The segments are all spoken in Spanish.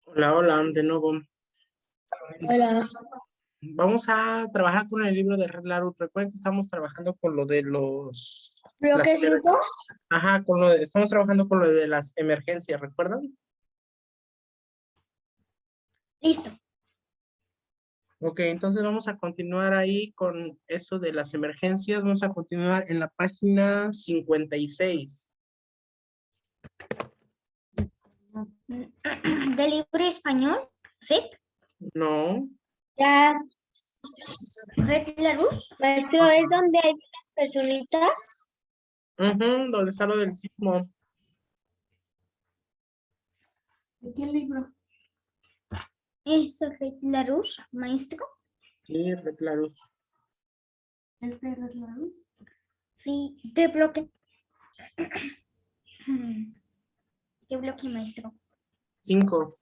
Hola, hola, de nuevo. Hola. Vamos a trabajar con el libro de Red Larus. Recuerden que estamos trabajando con lo de los... ¿Bloque 5? Ajá, estamos trabajando con lo de las emergencias, ¿recuerdan? Listo. Ok, entonces vamos a continuar ahí con eso de las emergencias. Vamos a continuar en la página 56. ¿Del libro español? ¿Sí? No. Ya. ¿Red Larus? Maestro, ¿es donde hay personitas? ¿Dónde está lo del sismo? ¿De qué libro? ¿Es Red Larus, maestro? Sí, Red Larus. ¿Es de Red Larus? Sí, ¿de bloque? ¿Qué bloque, maestro? 5.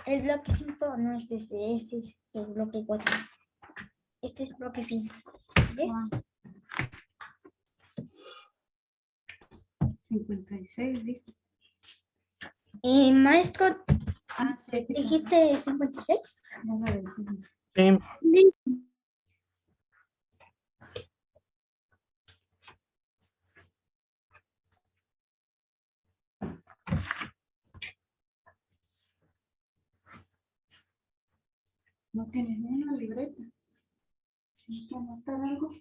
El bloque 5 no es ese, este es el bloque 4. Este es bloque 5. ¿Ves? 56, ¿viste? Maestro, Sí, ¿dijiste 56? Sí. No tienes ni una libreta. ¿Tienes que anotar algo?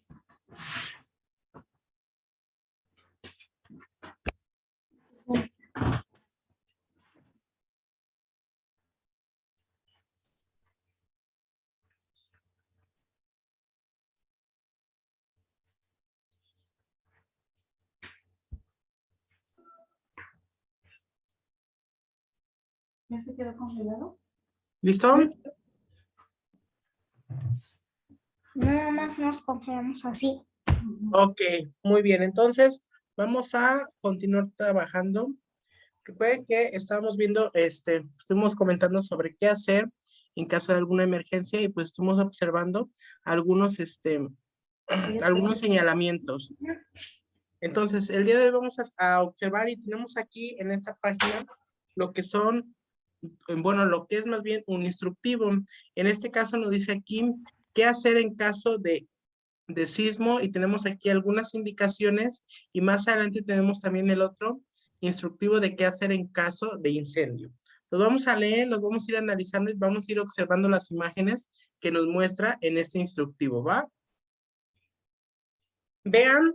¿Ya se quedó congelado? ¿Listo? Nada más nos congelamos así. Ok, muy bien. Entonces, vamos a continuar trabajando. Recuerden que estábamos viendo, estuvimos comentando sobre qué hacer en caso de alguna emergencia y pues estuvimos observando algunos, algunos señalamientos. Entonces, el día de hoy vamos a observar y tenemos aquí en esta página lo que son, bueno, lo que es más bien un instructivo. En este caso nos dice aquí qué hacer en caso de sismo y tenemos aquí algunas indicaciones y más adelante tenemos también el otro instructivo de qué hacer en caso de incendio. Los vamos a leer, los vamos a ir analizando y vamos a ir observando las imágenes que nos muestra en este instructivo, ¿va? Vean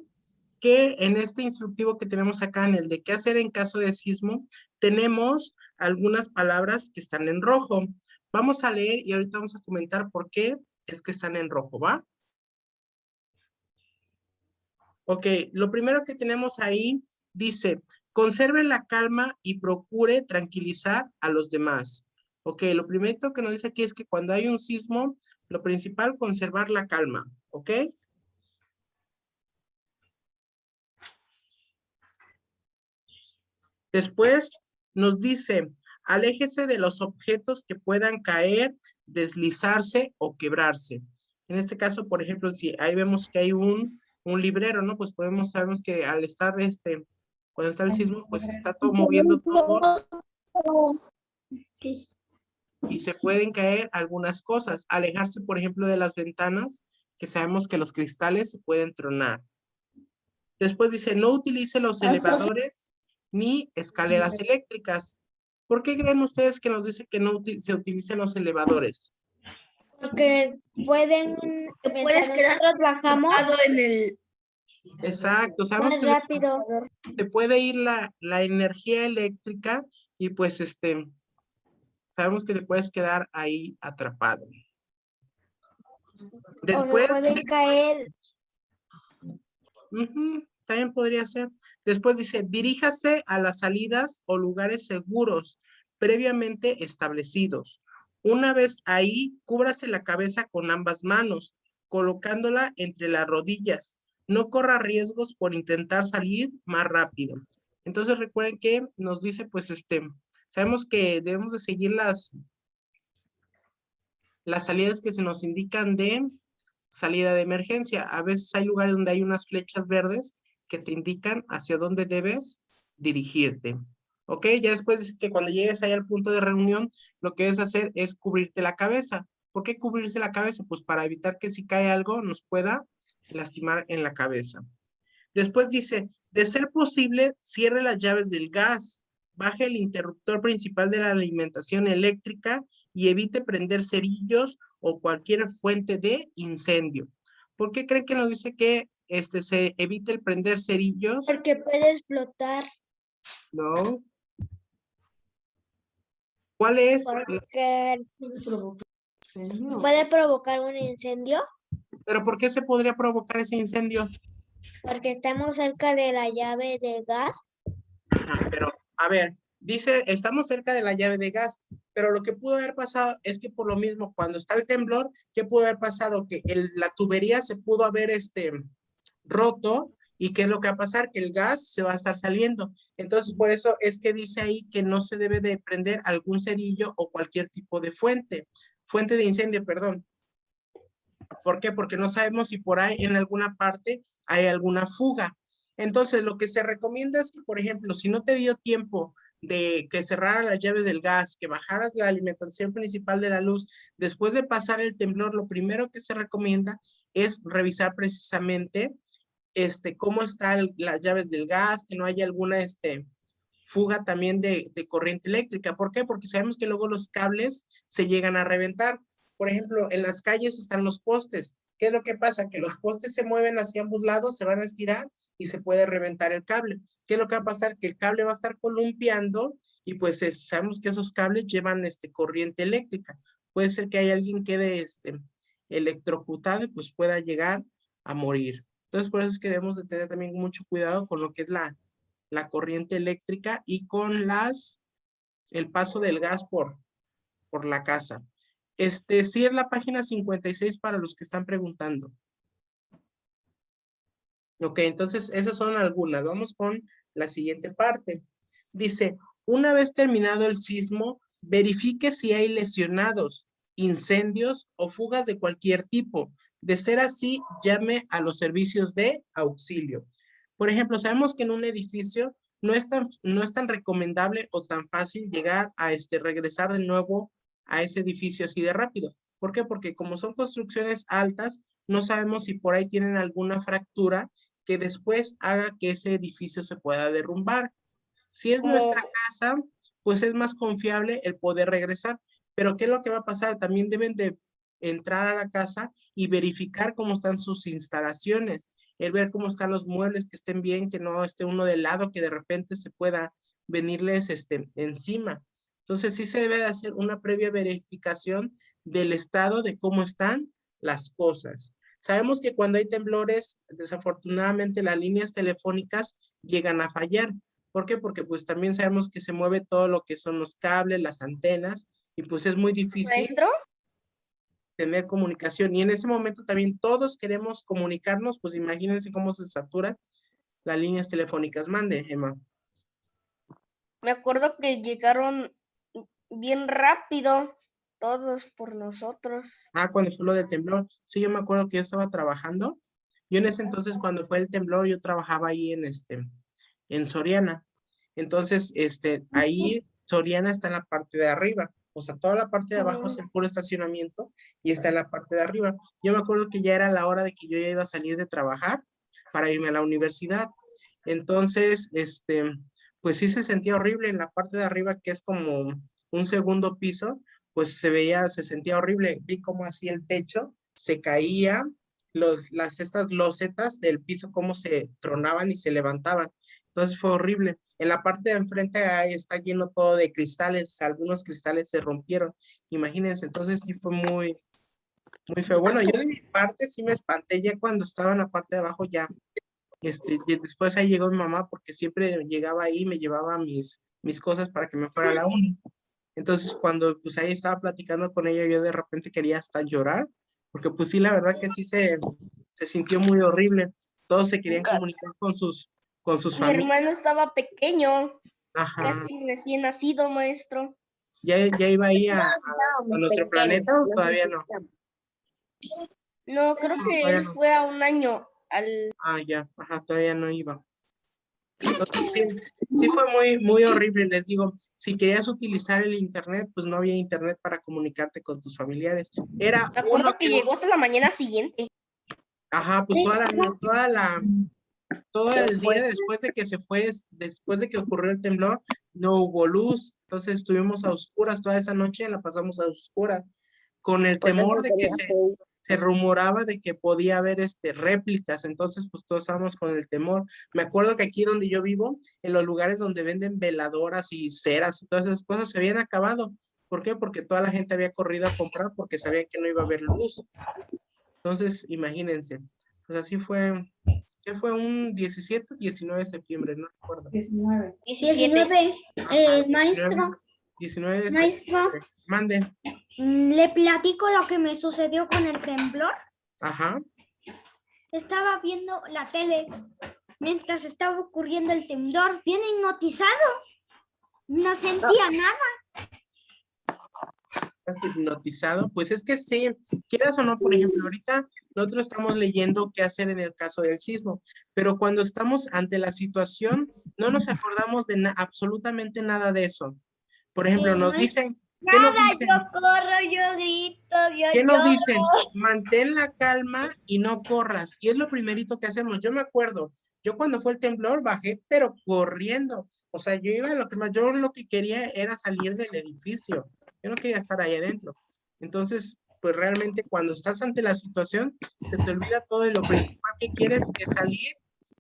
que en este instructivo que tenemos acá, en el de qué hacer en caso de sismo, tenemos algunas palabras que están en rojo. Vamos a leer y ahorita vamos a comentar por qué es que están en rojo, ¿va? Ok, lo primero que tenemos ahí dice, conserve la calma y procure tranquilizar a los demás. Ok, lo primero que nos dice aquí es que cuando hay un sismo, lo principal, conservar la calma. Ok. Después nos dice, aléjese de los objetos que puedan caer, deslizarse o quebrarse. En este caso, por ejemplo, si ahí vemos que hay un librero, ¿no? Pues sabemos que al estar cuando está el sismo, pues se está todo moviendo todo y se pueden caer algunas cosas. Alejarse, por ejemplo, de las ventanas, que sabemos que los cristales se pueden tronar. Después dice, no utilice los elevadores ni escaleras eléctricas. ¿Por qué creen ustedes que nos dice que no se utilicen los elevadores? Porque pueden, puedes quedar nosotros bajamos en el... Exacto, sabemos más que rápido. se puede ir la energía eléctrica y pues sabemos que te puedes quedar ahí atrapado. O Después, se pueden caer. también podría ser. Después dice, diríjase a las salidas o lugares seguros previamente establecidos. Una vez ahí, cúbrase la cabeza con ambas manos, colocándola entre las rodillas. No corra riesgos por intentar salir más rápido. Entonces recuerden que nos dice, pues sabemos que debemos de seguir las salidas que se nos indican de salida de emergencia. A veces hay lugares donde hay unas flechas verdes que te indican hacia dónde debes dirigirte. ¿Ok? Ya después dice que cuando llegues ahí al punto de reunión, lo que debes hacer es cubrirte la cabeza. ¿Por qué cubrirse la cabeza? Pues para evitar que si cae algo nos pueda lastimar en la cabeza. Después dice, de ser posible, cierre las llaves del gas, baje el interruptor principal de la alimentación eléctrica y evite prender cerillos o cualquier fuente de incendio. ¿Por qué creen que nos dice que se evite el prender cerillos? Porque puede explotar. No. ¿Cuál es? Porque Señor. puede provocar un incendio. ¿Pero por qué se podría provocar ese incendio? Porque estamos cerca de la llave de gas. Ajá, pero, a ver, dice, estamos cerca de la llave de gas, pero lo que pudo haber pasado es que por lo mismo, cuando está el temblor, ¿qué pudo haber pasado? Que la tubería se pudo haber roto, y ¿qué es lo que va a pasar? Que el gas se va a estar saliendo. Entonces, por eso es que dice ahí que no se debe de prender algún cerillo o cualquier tipo de fuente de incendio, perdón. ¿Por qué? Porque no sabemos si por ahí en alguna parte hay alguna fuga. Entonces, lo que se recomienda es que, por ejemplo, si no te dio tiempo de que cerrara la llave del gas, que bajaras la alimentación principal de la luz, después de pasar el temblor, lo primero que se recomienda es revisar precisamente cómo están las llaves del gas, que no haya alguna fuga también de corriente eléctrica. ¿Por qué? Porque sabemos que luego los cables se llegan a reventar. Por ejemplo, en las calles están los postes. ¿Qué es lo que pasa? Que los postes se mueven hacia ambos lados, se van a estirar y se puede reventar el cable. ¿Qué es lo que va a pasar? Que el cable va a estar columpiando y pues sabemos que esos cables llevan corriente eléctrica. Puede ser que haya alguien quede electrocutado y pues pueda llegar a morir. Entonces, por eso es que debemos de tener también mucho cuidado con lo que es la corriente eléctrica y con el paso del gas por la casa. Sí es la página 56 para los que están preguntando. Ok, entonces esas son algunas. Vamos con la siguiente parte. Dice, una vez terminado el sismo, verifique si hay lesionados, incendios o fugas de cualquier tipo. De ser así, llame a los servicios de auxilio. Por ejemplo, sabemos que en un edificio no es tan recomendable o tan fácil llegar a regresar de nuevo a ese edificio así de rápido. ¿Por qué? Porque como son construcciones altas, no sabemos si por ahí tienen alguna fractura que después haga que ese edificio se pueda derrumbar. Si es nuestra casa, pues es más confiable el poder regresar. Pero ¿qué es lo que va a pasar? También deben de entrar a la casa y verificar cómo están sus instalaciones, el ver cómo están los muebles, que estén bien, que no esté uno de lado, que de repente se pueda venirles encima. Entonces sí se debe de hacer una previa verificación del estado de cómo están las cosas. Sabemos que cuando hay temblores, desafortunadamente las líneas telefónicas llegan a fallar. ¿Por qué? Porque pues también sabemos que se mueve todo lo que son los cables, las antenas, y pues es muy difícil Maestro, tener comunicación. Y en ese momento también todos queremos comunicarnos, pues imagínense cómo se saturan las líneas telefónicas. Mande, Emma. me acuerdo que llegaron bien rápido todos por nosotros. Ah, cuando fue lo del temblor. Sí, yo me acuerdo que yo estaba trabajando. Yo en ese entonces, cuando fue el temblor, yo trabajaba ahí en Soriana. Entonces, ahí Soriana está en la parte de arriba. O sea, toda la parte de abajo es el puro estacionamiento y está en la parte de arriba. Yo me acuerdo que ya era la hora de que yo ya iba a salir de trabajar para irme a la universidad. Entonces, pues sí se sentía horrible en la parte de arriba, que es como un segundo piso, pues se sentía horrible. Vi cómo así el techo se caía, estas losetas del piso, cómo se tronaban y se levantaban. Entonces fue horrible. En la parte de enfrente ahí está lleno todo de cristales, algunos cristales se rompieron. Imagínense, entonces sí fue muy, muy feo. Bueno, yo de mi parte sí me espanté ya cuando estaba en la parte de abajo ya. Y después ahí llegó mi mamá porque siempre llegaba ahí y me llevaba mis cosas para que me fuera a la uni. Entonces cuando pues ahí estaba platicando con ella, yo de repente quería hasta llorar, porque pues sí, la verdad que sí se sintió muy horrible. Todos se querían comunicar con sus Mi familias. hermano estaba pequeño, Ajá. casi recién nacido, maestro. ¿Ya iba ahí a nuestro planeta o todavía no? No, creo que Todavía él no. fue a un año al... Ah, ya, ajá, todavía no iba. Entonces, sí fue muy, muy horrible. Les digo, si querías utilizar el internet, pues no había internet para comunicarte con tus familiares. Era Me uno acuerdo que llegó hasta la mañana siguiente. ajá, pues todo Se el fue. día después de que después de que ocurrió el temblor, no hubo luz. Entonces estuvimos a oscuras toda esa noche, la pasamos a oscuras, con el Por eso temor de que tenía feo. se rumoraba de que podía haber réplicas. Entonces, pues todos estábamos con el temor. Me acuerdo que aquí donde yo vivo, en los lugares donde venden veladoras y ceras y todas esas cosas, se habían acabado. ¿Por qué? Porque toda la gente había corrido a comprar porque sabían que no iba a haber luz. Entonces, imagínense. Pues así fue, que fue un 17 o 19 de septiembre, no recuerdo. 19. 17. 19. Ajá, Maestro, 19 de maestro, septiembre. Mande. le platico lo que me sucedió con el temblor. Ajá. Estaba viendo la tele mientras estaba ocurriendo el temblor, bien hipnotizado. No sentía nada. ¿Estás hipnotizado? Pues es que sí, quieras o no, por ejemplo, ahorita nosotros estamos leyendo qué hacer en el caso del sismo, pero cuando estamos ante la situación, no nos acordamos de absolutamente nada de eso. Por ejemplo, nos dicen, ¿qué nos dicen? Yo corro, yo grito, yo ¿Qué nos lloro. dicen? Mantén la calma y no corras. Y es lo primerito que hacemos. Yo me acuerdo, yo cuando fue el temblor bajé, pero corriendo. O sea, yo iba a yo lo que quería era salir del edificio. Yo no quería estar ahí adentro. Entonces, pues realmente cuando estás ante la situación, se te olvida todo y lo principal que quieres es salir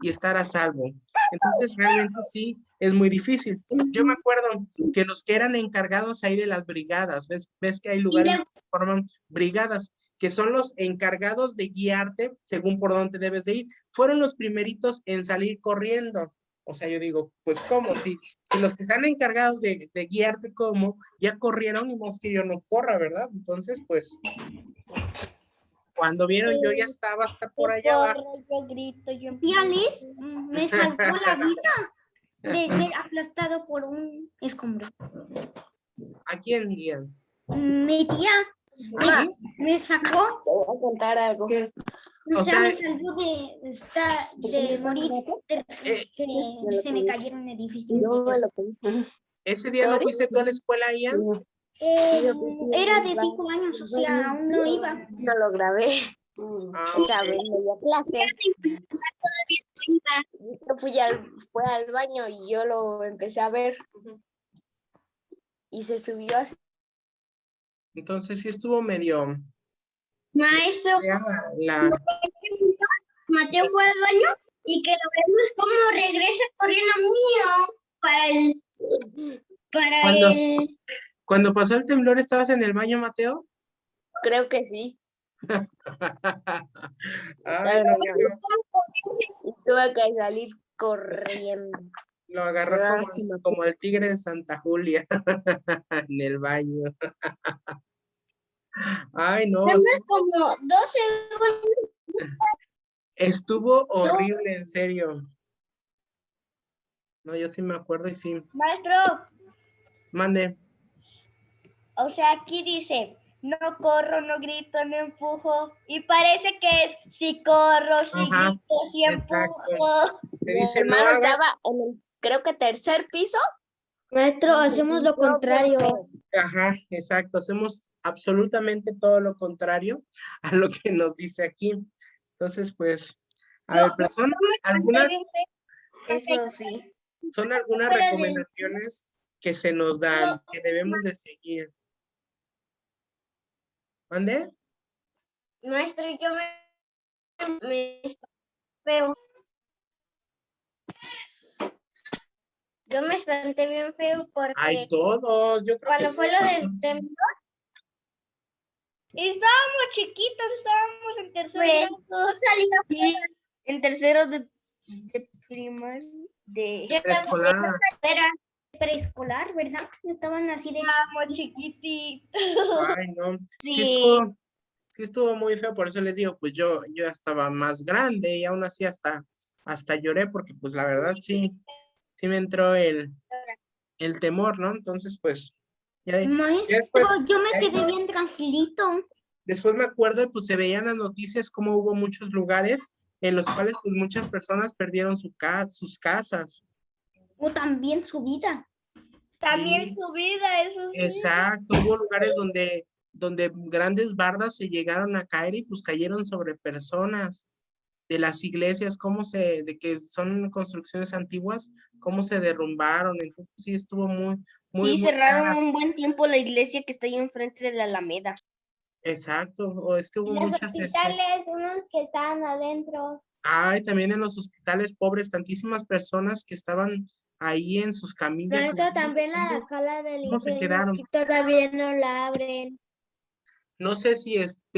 y estar a salvo. Entonces, realmente sí, es muy difícil. Yo me acuerdo que los que eran encargados ahí de las brigadas, ves que hay lugares que se forman brigadas, que son los encargados de guiarte según por dónde debes de ir, fueron los primeritos en salir corriendo. O sea, yo digo, pues ¿cómo? Si los que están encargados de guiarte como ya corrieron, y más que yo no corra, ¿verdad? Entonces, pues, cuando vieron yo ya estaba hasta por allá abajo. Yo grito, yo... Tía Liz me salvó la vida de ser aplastado por un escombro. ¿A quién guían? Mi tía ¿A ti? me sacó, Te voy a contar algo. o O sea, sea, me salvó de morir. Se me cayeron edificios. Yo me lo pedí. ¿Ese día no fuiste tú a la escuela, Ian? Era de 5 años, o sea, aún no iba. No lo grabé. Ah, Esa ok. vez me dio clase. Yo fue al baño y yo lo empecé a ver. Y se subió así. Entonces sí estuvo medio... Maestro, fea la... Mateo fue al baño y que lo vemos cómo regresa corriendo mío para Cuando, el cuando pasó el temblor, ¿estabas en el baño, Mateo? Creo que sí. Ay, no, Y tuve que salir corriendo. lo agarró como el tigre de Santa Julia en el baño. Ay, no, vemos sí, como 12 segundos. estuvo horrible, en serio. No, yo sí me acuerdo y sí. Maestro, Mande. o sea, aquí dice, no corro, no grito, no empujo. Y parece que es, si corro, si Ajá, grito, si exacto. empujo. Te Mi dice, no hermano hagas... estaba en el, creo que tercer piso. Maestro, hacemos lo contrario. Ajá, exacto. Hacemos absolutamente todo lo contrario a lo que nos dice aquí. Entonces, pues, a ver, pero son algunas Eso sí. recomendaciones que se nos dan, que debemos de seguir. ¿Mande? Maestro, yo me feo. Yo me espanté bien feo porque Hay todos. Yo creo cuando que fue lo del temblor, Estábamos chiquitos, estábamos en tercer pues grado. yo salí afuera. En tercero de primaria, Yo preescolar. afuera. Preescolar, ¿verdad? Estaban así de chiquititos. Ay, no. Sí. Sí estuvo muy feo, por eso les digo, pues yo ya estaba más grande y aún así hasta lloré porque pues la verdad sí me entró el temor, ¿no? Entonces pues ya Maestro, después, yo me quedé bien tranquilito. después me acuerdo, pues se veían las noticias como hubo muchos lugares en los cuales pues muchas personas perdieron sus casas. O también su vida. También Sí. su vida, eso sí. Exacto, hubo lugares donde grandes bardas se llegaron a caer y pues cayeron sobre personas de las iglesias, de que son construcciones antiguas, cómo se derrumbaron. Entonces sí estuvo Sí, muy cerraron caras. un buen tiempo la iglesia que está ahí enfrente de la Alameda. Exacto, o es que hubo Los muchas, hospitales, unos que estaban adentro. ay, también en los hospitales pobres, tantísimas personas que estaban ahí en sus camillas. Esto también la cala de la ¿Cómo se iglesia quedaron? y todavía no la abren. No sé si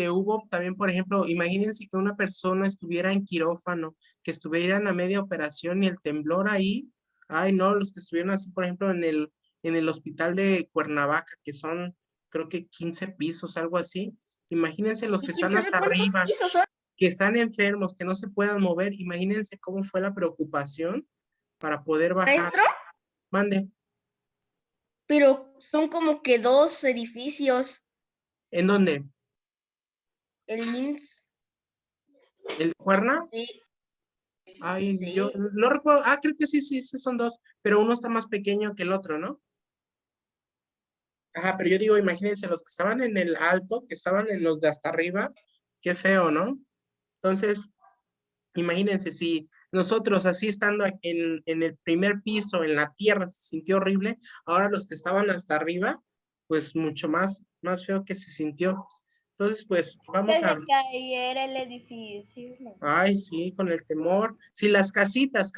hubo también, por ejemplo, imagínense que una persona estuviera en quirófano, que estuvieran a media operación y el temblor ahí, ay no, los que estuvieron así, por ejemplo, en el hospital de Cuernavaca, que son creo que 15 pisos, algo así. Imagínense los ¿Y que quién están sabe hasta cuántos arriba, pisos son? que están enfermos, que no se puedan mover. Imagínense cómo fue la preocupación para poder bajar. Maestro, Mande, pero son como que 2 edificios. ¿en dónde? El IMSS, ¿El de Cuerna? sí, Ay, yo sí. no recuerdo. Ah, creo que sí, sí, son dos, pero uno está más pequeño que el otro, ¿no? Ajá, pero yo digo, imagínense los que estaban en el alto, que estaban en los de hasta arriba, qué feo, ¿no? Entonces, imagínense si nosotros así estando en el primer piso, en la tierra, se sintió horrible, ahora los que estaban hasta arriba, pues mucho más feo que se sintió. Entonces, pues vamos a, cayera el edificio. ay, sí, con el temor. Si las casitas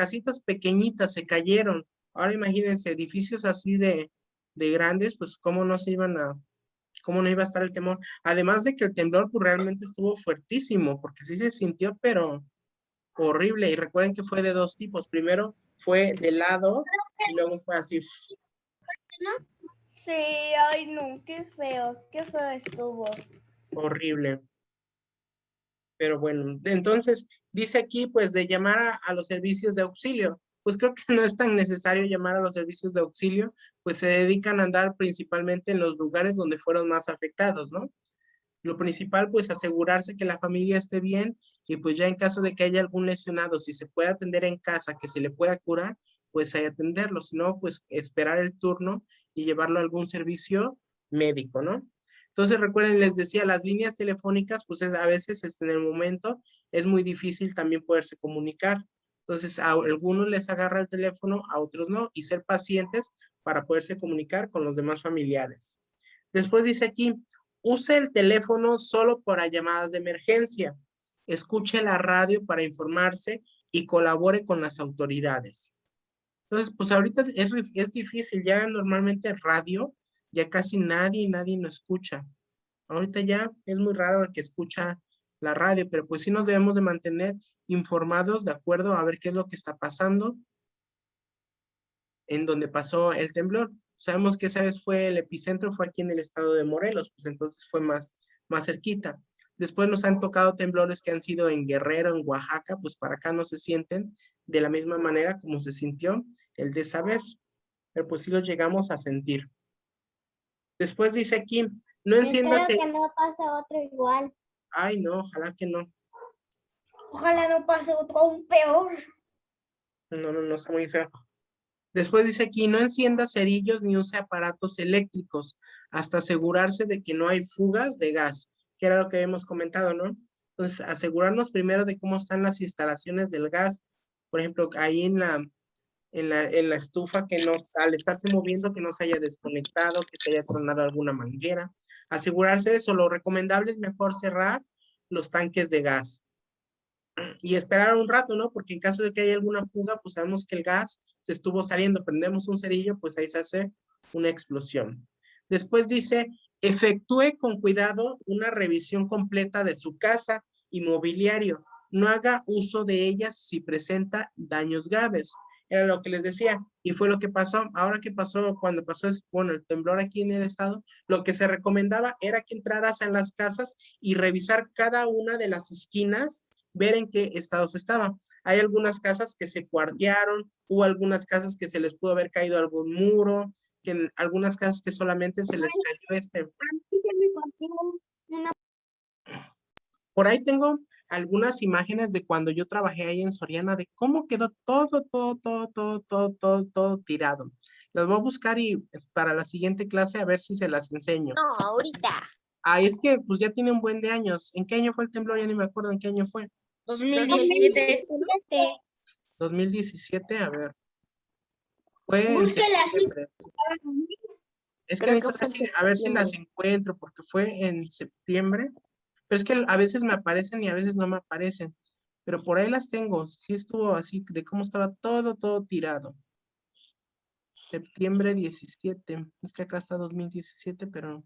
pequeñitas se cayeron, ahora imagínense edificios así de grandes, pues cómo no iba a estar el temor. Además de que el temblor pues realmente estuvo fuertísimo, porque sí se sintió, pero horrible. Y recuerden que fue de dos tipos. Primero fue de lado y luego fue así, Sí, ay no, qué feo estuvo. horrible. Pero bueno, entonces dice aquí pues de llamar a los servicios de auxilio. Pues creo que no es tan necesario llamar a los servicios de auxilio, pues se dedican a andar principalmente en los lugares donde fueron más afectados, ¿no? Lo principal, pues asegurarse que la familia esté bien y pues ya en caso de que haya algún lesionado, si se puede atender en casa, que se le pueda curar, pues hay atenderlo, si no, pues esperar el turno y llevarlo a algún servicio médico, ¿no? Entonces recuerden, les decía, las líneas telefónicas, pues a veces en el momento es muy difícil también poderse comunicar. Entonces a algunos les agarra el teléfono, a otros no, y ser pacientes para poderse comunicar con los demás familiares. Después dice aquí, use el teléfono solo para llamadas de emergencia. Escuche la radio para informarse y colabore con las autoridades. Entonces, pues ahorita es difícil, ya normalmente radio, ya casi nadie lo escucha. Ahorita ya es muy raro el que escucha la radio, pero pues sí nos debemos de mantener informados de acuerdo a ver qué es lo que está pasando en donde pasó el temblor. Sabemos que esa vez el epicentro fue aquí en el estado de Morelos, pues entonces fue más cerquita. Después nos han tocado temblores que han sido en Guerrero, en Oaxaca, pues para acá no se sienten de la misma manera como se sintió el de esa vez, pero pues sí lo llegamos a sentir. Después dice aquí, no Espero enciéndase. que no pase otro igual. Ay, no, ojalá que no. Ojalá no pase otro aún peor. No, está muy feo. Después dice aquí, no encienda cerillos ni use aparatos eléctricos hasta asegurarse de que no hay fugas de gas, que era lo que habíamos comentado, ¿no? Entonces, asegurarnos primero de cómo están las instalaciones del gas. Por ejemplo, ahí en la estufa, que no, al estarse moviendo, que no se haya desconectado, que se haya tronado alguna manguera. Asegurarse de eso. Lo recomendable es mejor cerrar los tanques de gas y esperar un rato, ¿no? Porque en caso de que haya alguna fuga, pues sabemos que el gas se estuvo saliendo, prendemos un cerillo, pues ahí se hace una explosión. Después dice, efectúe con cuidado una revisión completa de su casa y mobiliario. No haga uso de ellas si presenta daños graves. Era lo que les decía, y fue lo que pasó. Ahora que pasó, cuando pasó, bueno, el temblor aquí en el estado, lo que se recomendaba era que entraras en las casas y revisar cada una de las esquinas, ver en qué estados estaban. Hay algunas casas que se cuartearon, hubo algunas casas que se les pudo haber caído algún muro, que en algunas casas que solamente se les cayó A mí se me partió una. Por ahí tengo algunas imágenes de cuando yo trabajé ahí en Soriana, de cómo quedó todo tirado. Las voy a buscar y para la siguiente clase a ver si se las enseño. No, ahorita. Ah, es que pues ya tiene un buen de años. ¿En qué año fue el temblor? Ya ni me acuerdo en qué año fue. 2017. 2017, a ver. Fue en Búsquela así. septiembre. Es que Creo que necesito fue en a ver si las septiembre. encuentro, porque fue en septiembre. Pero es que a veces me aparecen y a veces no me aparecen. Pero por ahí las tengo. Sí estuvo así, de cómo estaba todo tirado. Septiembre 17. Es que acá está 2017, pero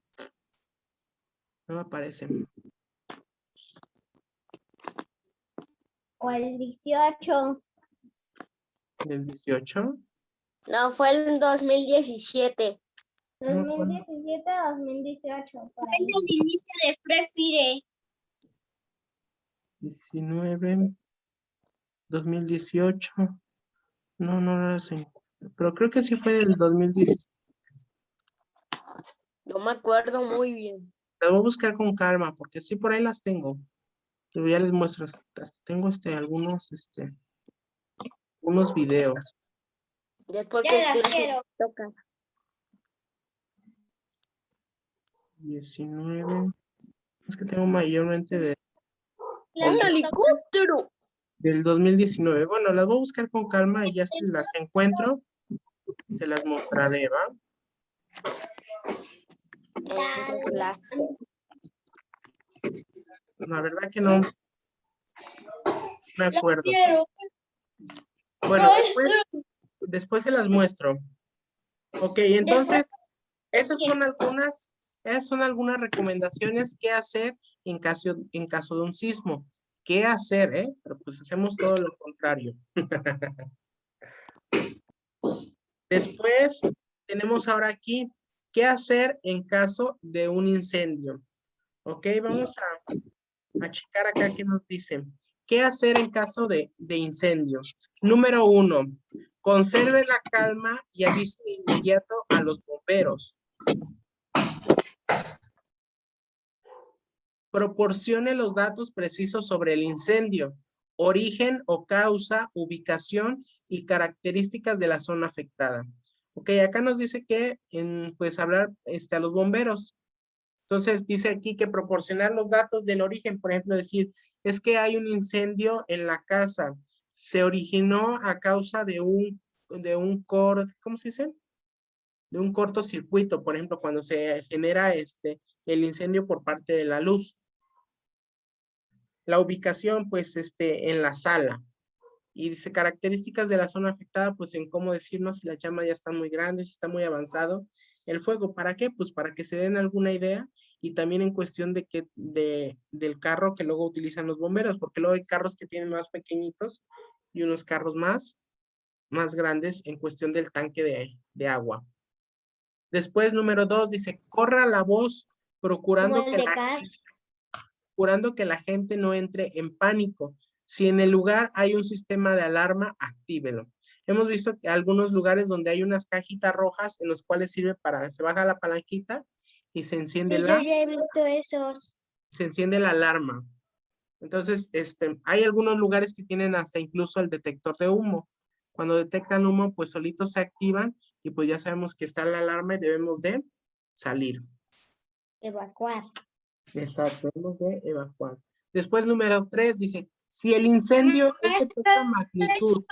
no me aparece. O el 18. ¿Del 18? No, fue en 2017. No me acuerdo. 2017, 2018. Por Es ahí. el inicio de Frefire. 19, 2018. No lo sé. Pero creo que sí fue del 2017. No me acuerdo muy bien. Las voy a buscar con calma, porque sí por ahí las tengo. Pero ya les muestro. Tengo algunos unos videos. Después Ya que las clase quiero. toca. 19. Es que tengo mayormente ¡Un helicóptero! del 2019. Bueno, las voy a buscar con calma y ya si las encuentro, se las mostraré, ¿va? En clase. La verdad que no me acuerdo. Quiero. Bueno, después se las muestro. Ok, entonces, esas son algunas recomendaciones que hacer en caso de un sismo. ¿Qué hacer, eh? Pero pues hacemos todo lo contrario. Después, tenemos ahora aquí, ¿qué hacer en caso de un incendio? Ok, vamos a checar acá qué nos dicen. ¿Qué hacer en caso de incendio? Número 1, conserve la calma y avise de inmediato a los bomberos. Proporcione los datos precisos sobre el incendio, origen o causa, ubicación y características de la zona afectada. Ok, acá nos dice que pues hablar a los bomberos. Entonces dice aquí que proporcionar los datos del origen, por ejemplo, decir, es que hay un incendio en la casa, se originó a causa de un ¿cómo se dice? De un cortocircuito, por ejemplo, cuando se genera el incendio por parte de la luz. La ubicación, pues, en la sala. Y dice características de la zona afectada, pues en cómo decirnos si las llamas ya están muy grandes, si está muy avanzado el fuego. ¿Para qué? Pues para que se den alguna idea y también en cuestión del carro que luego utilizan los bomberos, porque luego hay carros que tienen más pequeñitos y unos carros más grandes en cuestión del tanque de agua. Después, número 2, dice, corra la voz procurando Como el de Cars. que la gente no entre en pánico. Si en el lugar hay un sistema de alarma, actívelo. Hemos visto que algunos lugares donde hay unas cajitas rojas en los cuales sirve se baja la palanquita y se enciende Sí, yo ya he visto esos. se enciende la alarma. Entonces, hay algunos lugares que tienen hasta incluso el detector de humo. Cuando detectan humo, pues solitos se activan y pues ya sabemos que está la alarma y debemos de salir. Evacuar. Exacto, debemos de evacuar. Después, número 3, dice, si el incendio es de poca magnitud.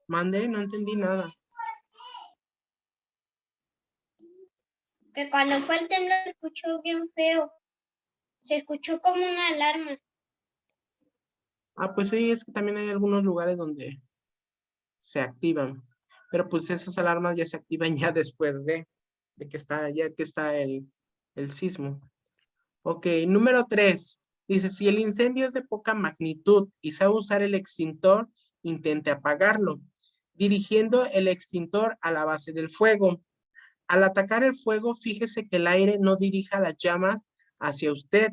Mande, no entendí nada. Que cuando fue el temblor se escuchó bien feo. Se escuchó como una alarma. Ah, pues sí, es que también hay algunos lugares donde se activan. Pero pues esas alarmas ya se activan ya después de que está el sismo. Ok, número 3. Dice, si el incendio es de poca magnitud y sabe usar el extintor, intente apagarlo, dirigiendo el extintor a la base del fuego. Al atacar el fuego, fíjese que el aire no dirija las llamas hacia usted.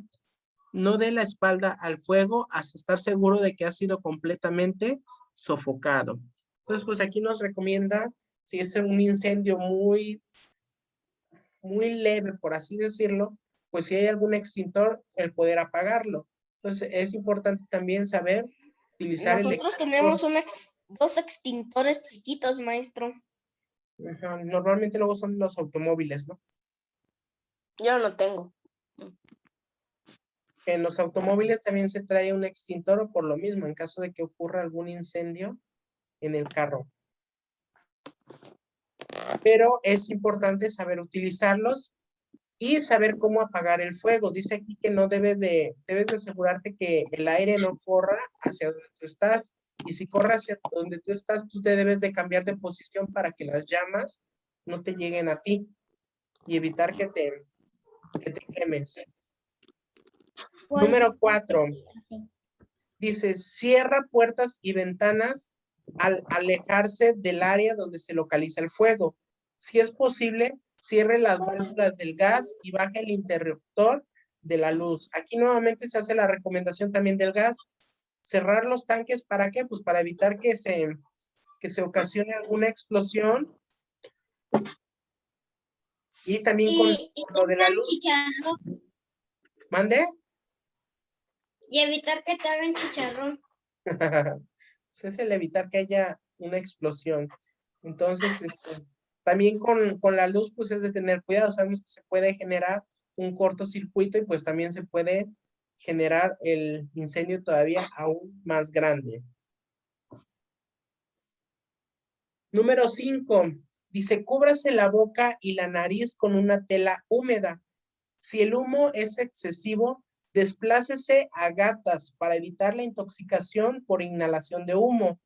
No dé la espalda al fuego hasta estar seguro de que ha sido completamente sofocado. Entonces, pues aquí nos recomienda, si es un incendio muy leve, por así decirlo, pues si hay algún extintor, el poder apagarlo. Entonces es importante también saber utilizar el Nosotros extintor. tenemos dos extintores chiquitos, maestro. Ajá, normalmente luego son los automóviles, ¿no? Yo no tengo. En los automóviles también se trae un extintor por lo mismo, en caso de que ocurra algún incendio en el carro. Pero es importante saber utilizarlos y saber cómo apagar el fuego. Dice aquí que no debes de asegurarte que el aire no corra hacia donde tú estás. Y si corre hacia donde tú estás, tú te debes de cambiar de posición para que las llamas no te lleguen a ti y evitar que te quemes. Número 4. Dice, cierra puertas y ventanas al alejarse del área donde se localiza el fuego. Si es posible, cierre las válvulas del gas y baje el interruptor de la luz. Aquí nuevamente se hace la recomendación también del gas. Cerrar los tanques, ¿para qué? Pues para evitar que se ocasione alguna explosión. Y también con Y lo de la hagan luz. chicharrón. ¿Mande? Y evitar que te hagan chicharrón. Pues es el evitar que haya una explosión. Entonces, también con la luz, pues es de tener cuidado. Sabemos que se puede generar un cortocircuito y pues también se puede generar el incendio todavía aún más grande. Número 5. Dice, cúbrase la boca y la nariz con una tela húmeda. Si el humo es excesivo, desplácese a gatas para evitar la intoxicación por inhalación de humo.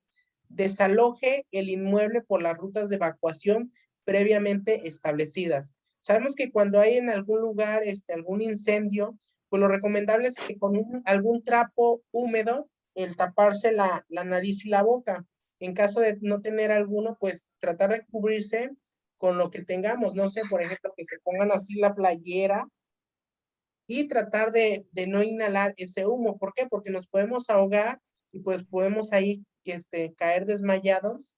Desaloje el inmueble por las rutas de evacuación previamente establecidas. Sabemos que cuando hay en algún lugar algún incendio, pues lo recomendable es que con algún trapo húmedo, el taparse la nariz y la boca. En caso de no tener alguno, pues tratar de cubrirse con lo que tengamos. No sé, por ejemplo, que se pongan así la playera y tratar de no inhalar ese humo. ¿Por qué? Porque nos podemos ahogar y pues podemos ahí caer desmayados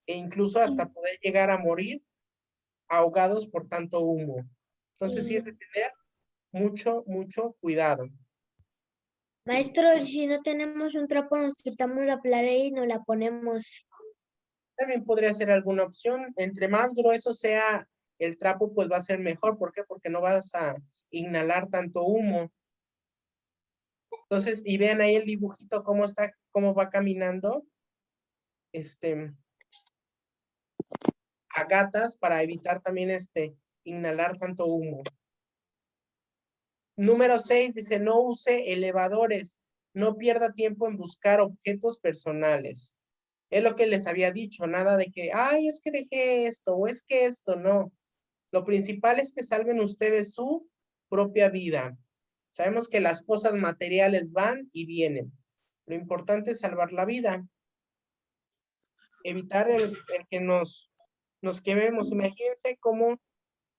e incluso hasta poder llegar a morir ahogados por tanto humo. Entonces sí es de tener mucho, mucho cuidado. Maestro, si no tenemos un trapo, nos quitamos la playera y nos la ponemos. También podría ser alguna opción. Entre más grueso sea el trapo, pues va a ser mejor. ¿Por qué? Porque no vas a inhalar tanto humo. Entonces, y vean ahí el dibujito cómo va caminando. A gatas para evitar también inhalar tanto humo. Número 6 dice, no use elevadores, no pierda tiempo en buscar objetos personales. Es lo que les había dicho, nada de que, ay, es que dejé esto, o es que esto, no. Lo principal es que salven ustedes su propia vida. Sabemos que las cosas materiales van y vienen. Lo importante es salvar la vida. Evitar el que nos quememos. Imagínense cómo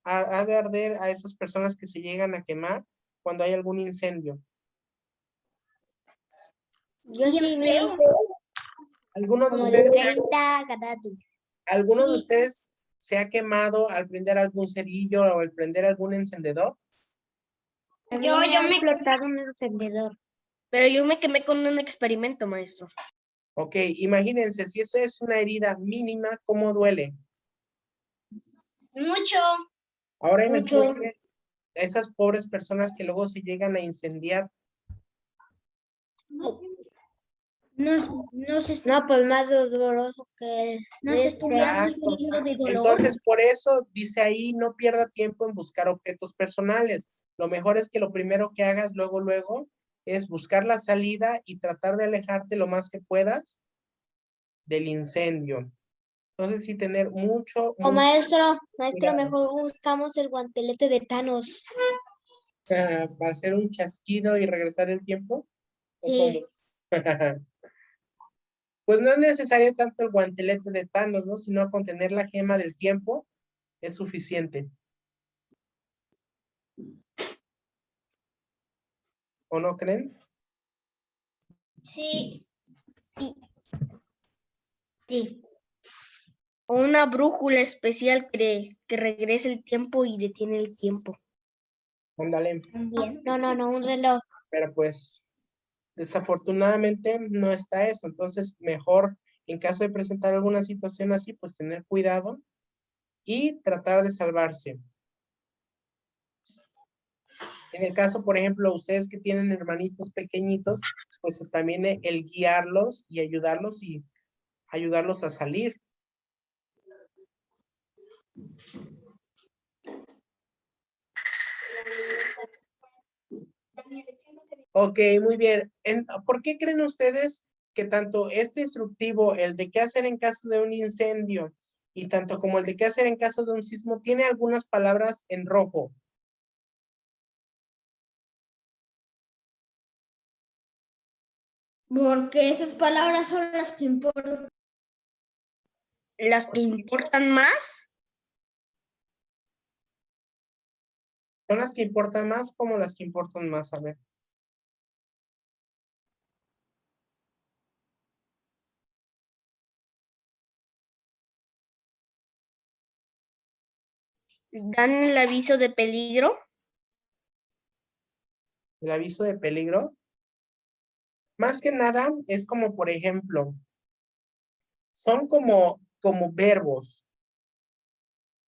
ha de arder a esas personas que se llegan a quemar cuando hay algún incendio. Yo sí vi ¿Alguno de como de ustedes, 30 grados. alguno de ustedes se ha quemado al prender algún cerillo o al prender algún encendedor? A mí Yo me ha me explotado un encendedor. Pero yo me quemé con un experimento, maestro. Ok, imagínense, si eso es una herida mínima, ¿cómo duele? mucho. Ahora Mucho. imagínense esas pobres personas que luego se llegan a incendiar. No, pues más doloroso que Exacto. Entonces, por eso dice ahí, no pierda tiempo en buscar objetos personales. Lo mejor es que lo primero que hagas luego, es buscar la salida y tratar de alejarte lo más que puedas del incendio. Entonces, sí tener mucho, O mucho maestro, cuidado. mejor buscamos el guantelete de Thanos. Para hacer un chasquido y regresar el tiempo. ¿O Sí. cómo? Pues no es necesario tanto el guantelete de Thanos, ¿no? Sino con tener la gema del tiempo es suficiente. ¿O no creen? Sí. Sí. O una brújula especial que regrese el tiempo y detiene el tiempo. Ándale, No, un reloj. pero pues desafortunadamente no está eso. Entonces, mejor en caso de presentar alguna situación así, pues tener cuidado y tratar de salvarse. En el caso, por ejemplo, ustedes que tienen hermanitos pequeñitos, pues también el guiarlos y ayudarlos a salir. Ok, muy bien. ¿Por qué creen ustedes que tanto este instructivo, el de qué hacer en caso de un incendio, y tanto como el de qué hacer en caso de un sismo, tiene algunas palabras en rojo? Porque esas palabras son las que importan. ¿Las que importan más? ¿Son las que importan más como las que importan más? A ver. ¿Dan el aviso de peligro? El aviso de peligro. Más que nada es como, por ejemplo, son como verbos.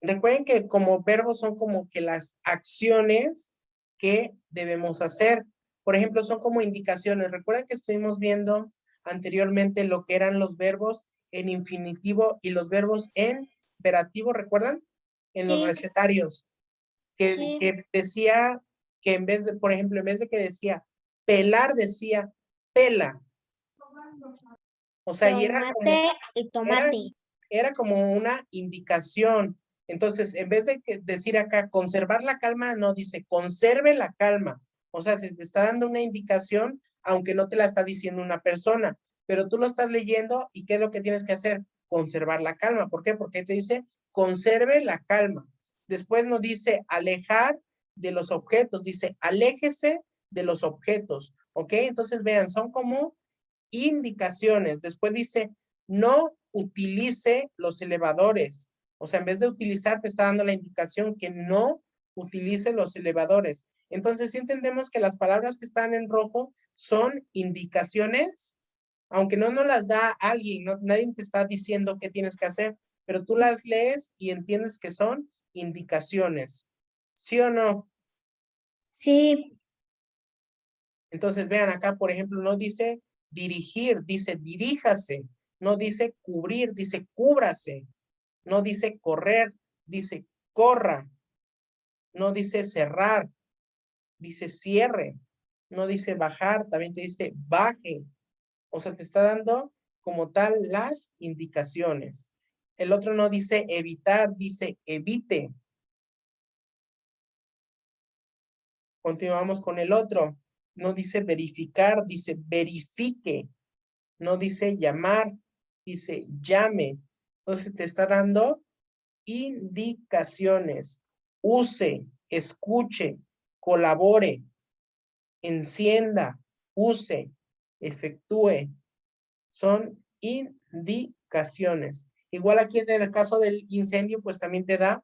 Recuerden que como verbos son como que las acciones que debemos hacer. Por ejemplo, son como indicaciones. Recuerden que estuvimos viendo anteriormente lo que eran los verbos en infinitivo y los verbos en imperativo, ¿recuerdan? En los Sí. recetarios. Que decía que en vez de, por ejemplo, en vez de que decía pelar, decía pela. O sea, y era como, era como una indicación. Entonces, en vez de decir acá conservar la calma, no, dice conserve la calma. O sea, se te está dando una indicación, aunque no te la está diciendo una persona, pero tú lo estás leyendo y ¿qué es lo que tienes que hacer? Conservar la calma. ¿Por qué? Porque te dice conserve la calma. Después no dice alejar de los objetos, dice aléjese de los objetos. ¿Ok? Entonces vean, son como indicaciones. Después dice no utilice los elevadores. O sea, en vez de utilizar, te está dando la indicación que no utilice los elevadores. Entonces, sí entendemos que las palabras que están en rojo son indicaciones, aunque no nos las da alguien, nadie te está diciendo qué tienes que hacer, pero tú las lees y entiendes que son indicaciones. ¿Sí o no? Sí. Entonces, vean acá, por ejemplo, no dice dirigir, dice diríjase. No dice cubrir, dice cúbrase. No dice correr, dice corra. No dice cerrar, dice cierre. No dice bajar, también te dice baje. O sea, te está dando como tal las indicaciones. El otro no dice evitar, dice evite. Continuamos con el otro. No dice verificar, dice verifique. No dice llamar, dice llame. Entonces te está dando indicaciones. Use, escuche, colabore, encienda, use, efectúe. Son indicaciones. Igual aquí en el caso del incendio, pues también te da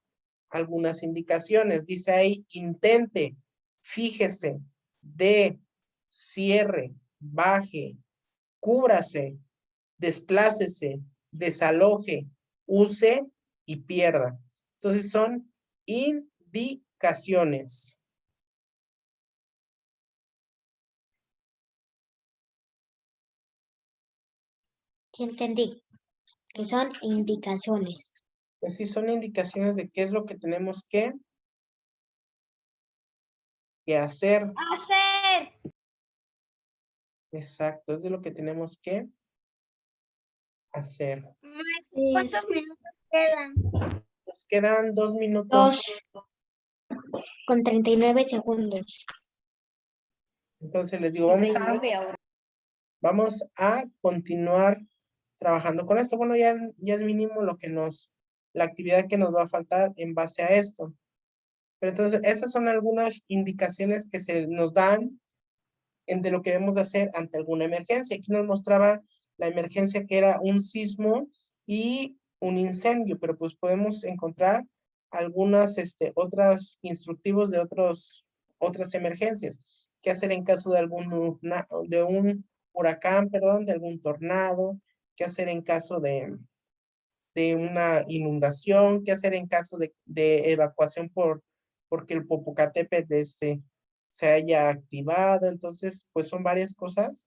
algunas indicaciones. Dice ahí, intente, fíjese, dé, cierre, baje, cúbrase, desplácese, desaloje, use y pierda. Entonces son indicaciones. Sí entendí. Que son indicaciones. Pues sí, son indicaciones de qué es lo que tenemos que hacer. Hacer. Exacto, es de lo que tenemos que hacer. ¿Cuántos minutos quedan? Nos quedan 2 minutos. 2:39. Entonces les digo, vamos a continuar trabajando con esto. Bueno, ya es mínimo la actividad que nos va a faltar en base a esto. Pero entonces, estas son algunas indicaciones que se nos dan de lo que debemos de hacer ante alguna emergencia. Aquí nos mostraba la emergencia que era un sismo y un incendio, pero pues podemos encontrar algunas otras instructivos de otros otras emergencias. ¿Qué hacer en caso de de un huracán, perdón, de algún tornado? ¿Qué hacer en caso de una inundación? ¿Qué hacer en caso de evacuación porque el Popocatépetl se haya activado? Entonces, pues son varias cosas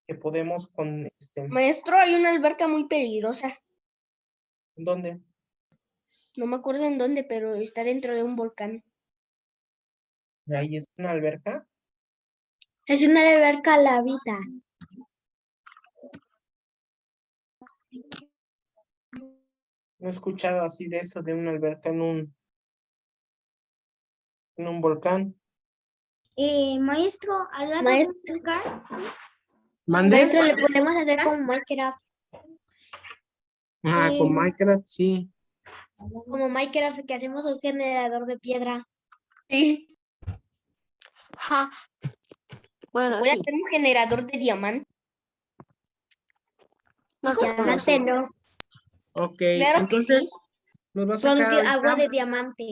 que podemos con Maestro, hay una alberca muy peligrosa. ¿Dónde? No me acuerdo en dónde, pero está dentro de un volcán. Ahí es una alberca. Es una alberca lavita. No he escuchado así de eso, de una alberca en un volcán. Maestro, al lado Maestro. del volcán, ¿Mande? maestro, le podemos hacer como Minecraft. Con Minecraft, sí. Como Minecraft, que hacemos un generador de piedra. Sí. Ja. Bueno, Voy a sí. hacer un generador de diamante. No sé. Diamante no. Ok, Claro que entonces nos va a sacar Agua ahorita, de diamante.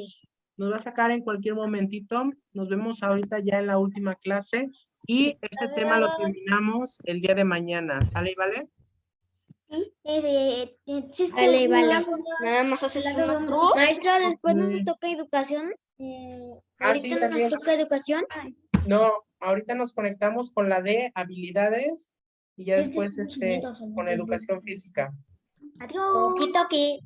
nos va a sacar en cualquier momentito. Nos vemos ahorita ya en la última clase y ese tema lo terminamos el día de mañana. ¿Sale y vale? Sí, Vale, vale. Nada más haces una cruz. Maestro, después nos Mm. toca educación. Ah, sí, Ahorita también. nos toca educación. No, ahorita nos conectamos con la de habilidades y ya Es de después Estados Unidos, con educación física. Adiós. Toki, toki.